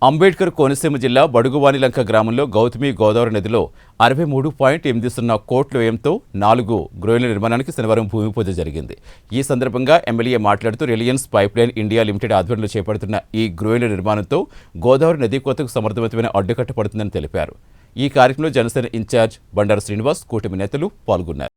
అంబేద్కర్ కోనసీమ జిల్లా బడుగువానిలంక గ్రామంలో గౌతమి గోదావరి నదిలో 63.80 కోట్ల వ్యయంతో 4 గ్రోయిల నిర్మాణానికి శనివారం భూమి పూజ జరిగింది. ఈ సందర్భంగా ఎమ్మెల్యే మాట్లాడుతూ రిలయన్స్ పైప్లైన్ ఇండియా లిమిటెడ్ ఆధ్వర్యంలో చేపడుతున్న ఈ గ్రోయిల నిర్మాణంతో గోదావరి నదీ కోతకు సమర్థవంతమైన అడ్డుకట్ట పడుతుందని తెలిపారు. ఈ కార్యక్రమంలో జనసేన ఇన్ఛార్జ్ బండారు శ్రీనివాస్, కూటమి నేతలు పాల్గొన్నారు.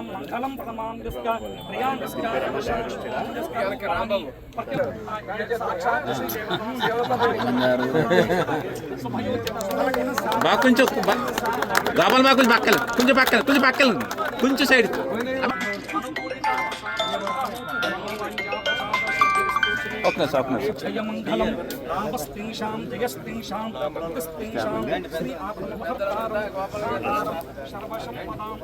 మంగళం ప్రమాణస్య ప్రియాంస్య బాగా కొంచెం లోపల బాగా కొంచెం పక్కన కొంచెం సైడ్ జయమంగళం రామస్తింషాం జయస్తింషాం ప్రతిస్తింషాం శ్రీ సర్వసంపదాం.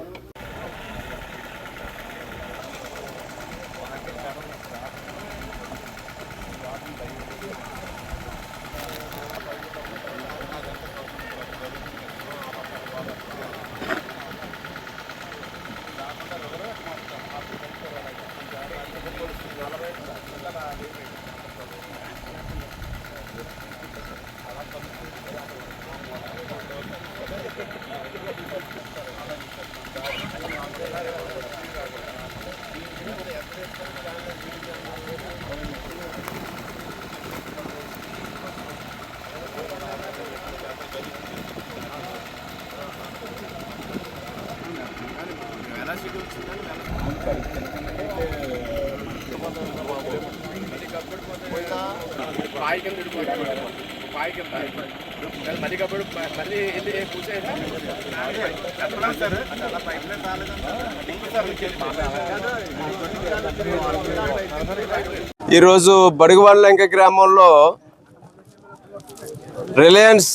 ఈరోజు బడుగువానిలంక గ్రామంలో రిలయన్స్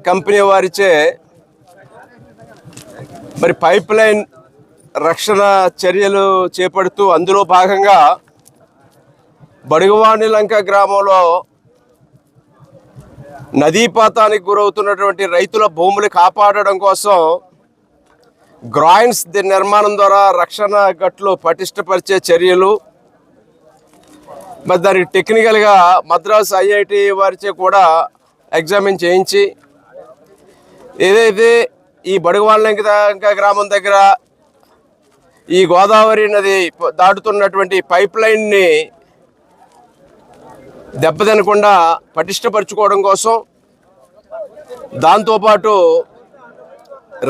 కంపెనీ వారిచే మరి పైప్ లైన్ రక్షణ చర్యలు చేపడుతూ అందులో భాగంగా బడుగువానిలంక గ్రామంలో నదీపాతానికి గురవుతున్నటువంటి రైతుల భూములు కాపాడడం కోసం గ్రాయిన్స్ నిర్మాణం ద్వారా రక్షణ గట్లు పటిష్టపరిచే చర్యలు, మరి దానికి టెక్నికల్గా మద్రాసు ఐఐటి వారిచే కూడా ఎగ్జామిన్ చేయించి ఏదైతే ఈ బడుగువానిలంక గ్రామం దగ్గర ఈ గోదావరి నది దాటుతున్నటువంటి పైప్ లైన్ని దెబ్బతినకుండా పటిష్టపరచుకోవడం కోసం, దాంతోపాటు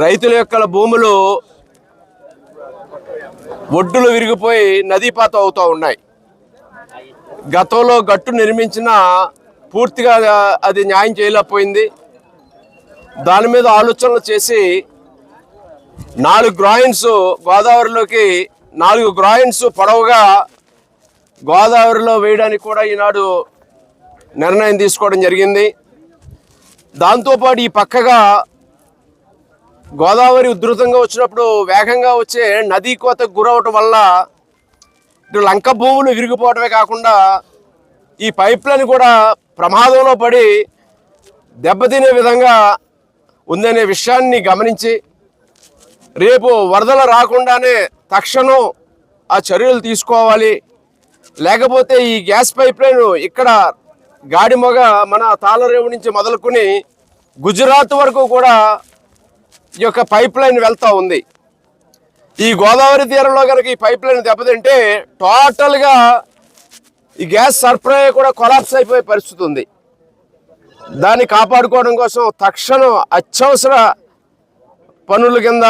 రైతుల యొక్క భూములు ఒడ్డులు విరిగిపోయి నదీపాతం అవుతూ ఉన్నాయి. గతంలో గట్టు నిర్మించిన పూర్తిగా అది న్యాయం చేయలేకపోయింది. దాని మీద ఆలోచనలు చేసి 4 గ్రాయిన్స్ గోదావరిలోకి 4 గ్రాయిన్స్ పొడవుగా గోదావరిలో వేయడానికి కూడా ఈనాడు నిర్ణయం తీసుకోవడం జరిగింది. దాంతోపాటు ఈ పక్కగా గోదావరి ఉధృతంగా వచ్చినప్పుడు వేగంగా వచ్చే నదీ కోతకు గురవటం వల్ల ఇటు లంక భూములు విరిగిపోవటమే కాకుండా ఈ పైప్ లైన్ కూడా ప్రమాదంలో పడి దెబ్బతినే విధంగా ఉందనే విషయాన్ని గమనించి రేపు వరదలు రాకుండానే తక్షణం ఆ చర్యలు తీసుకోవాలి. లేకపోతే ఈ గ్యాస్ పైప్ లైన్ ఇక్కడ గాడిమొగ మన తాళరేవు నుంచి మొదలుకొని గుజరాత్ వరకు కూడా ఈ యొక్క పైప్ లైన్ వెళ్తూ ఉంది. ఈ గోదావరి తీరంలో కనుక ఈ పైప్ లైన్ దెబ్బతింటే టోటల్గా ఈ గ్యాస్ సరఫరా కూడా కొలాప్స్ అయిపోయే పరిస్థితి ఉంది. దాన్ని కాపాడుకోవడం కోసం తక్షణం అత్యవసర పనుల కింద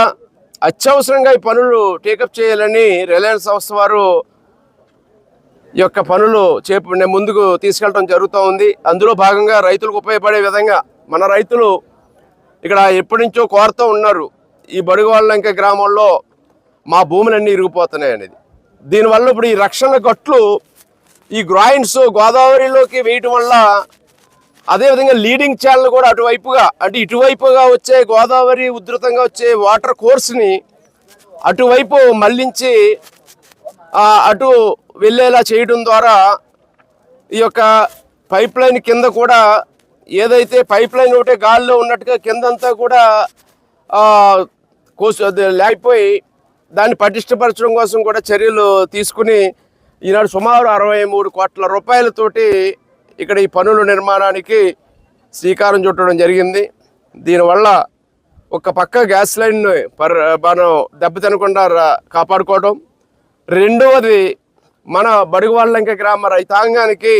అత్యవసరంగా ఈ పనులు టేకప్ చేయాలని రిలయన్స్ సంస్థ వారు ఈ యొక్క పనులు ముందుకు తీసుకెళ్ళడం జరుగుతూ ఉంది. అందులో భాగంగా రైతులకు ఉపయోగపడే విధంగా మన రైతులు ఇక్కడ ఎప్పటి నుంచో కోరుతూ ఉన్నారు, ఈ బడుగువానిలంక గ్రామంలో మా భూములన్నీ ఇరిగిపోతున్నాయి అనేది. దీనివల్ల ఇప్పుడు ఈ రక్షణ గట్లు ఈ గ్రాయిన్స్ గోదావరిలోకి వేయటం వల్ల అదేవిధంగా లీడింగ్ ఛానల్ కూడా అటువైపుగా అంటే ఇటువైపుగా వచ్చే గోదావరి ఉధృతంగా వచ్చే వాటర్ కోర్స్ని అటువైపు మళ్లించి అటు వెళ్ళేలా చేయడం ద్వారా ఈ యొక్క పైప్ లైన్ కింద కూడా ఏదైతే పైప్ లైన్ ఒకటే గాల్లో ఉన్నట్టుగా కిందంతా కూడా లేకపోయి దాన్ని పటిష్టపరచడం కోసం కూడా చర్యలు తీసుకుని ఈనాడు సుమారు 63 కోట్ల రూపాయలతోటి ఇక్కడ ఈ పనుల నిర్మాణానికి శ్రీకారం చుట్టడం జరిగింది. దీనివల్ల ఒక పక్క గ్యాస్ లైన్ మనం దెబ్బతినకుండా కాపాడుకోవడం, రెండవది మన బడుగువాళ్ళంక గ్రామ రైతాంగానికి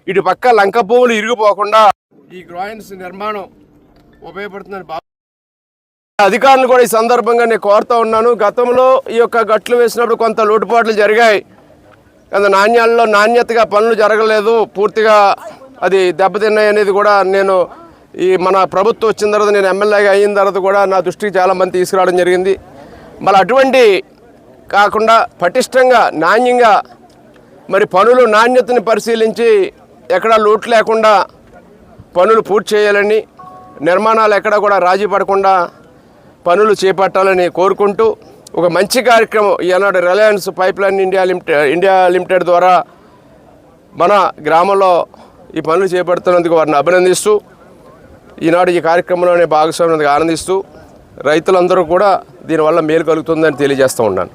ఇటు పక్క లంక భూములు ఇరిగిపోకుండా ఈ గ్రాయిన్స్ నిర్మాణం ఉపయోగపడుతుందని అధికారులు కూడా ఈ సందర్భంగా నేను కోరుతూ ఉన్నాను. గతంలో ఈ యొక్క గట్లు వేసినప్పుడు కొంత లోటుపాట్లు జరిగాయి, కొంత నాణ్యతగా పనులు జరగలేదు, పూర్తిగా అది దెబ్బతిన్నాయి అనేది కూడా నేను ఈ మన ప్రభుత్వం వచ్చిన తర్వాత నేను ఎమ్మెల్యేగా అయిన తర్వాత కూడా నా దృష్టికి చాలామంది తీసుకురావడం జరిగింది. మళ్ళీ అటువంటి కాకుండా పటిష్టంగా నాణ్యంగా మరి పనులు నాణ్యతని పరిశీలించి ఎక్కడా లోటు లేకుండా పనులు పూర్తి చేయాలని, నిర్మాణాలు ఎక్కడా కూడా రాజీ పడకుండా పనులు చేపట్టాలని కోరుకుంటూ ఒక మంచి కార్యక్రమం ఈనాడు Reliance pipeline India limited ద్వారా మన గ్రామంలో ఈ పనులు చేపడుతున్నందుకు వారిని అభినందిస్తూ ఈనాడు ఈ కార్యక్రమంలోనే భాగస్వామ్యానికి ఆనందిస్తూ రైతులందరూ కూడా దీనివల్ల మేలు కలుగుతుందని తెలియజేస్తూ ఉన్నాను.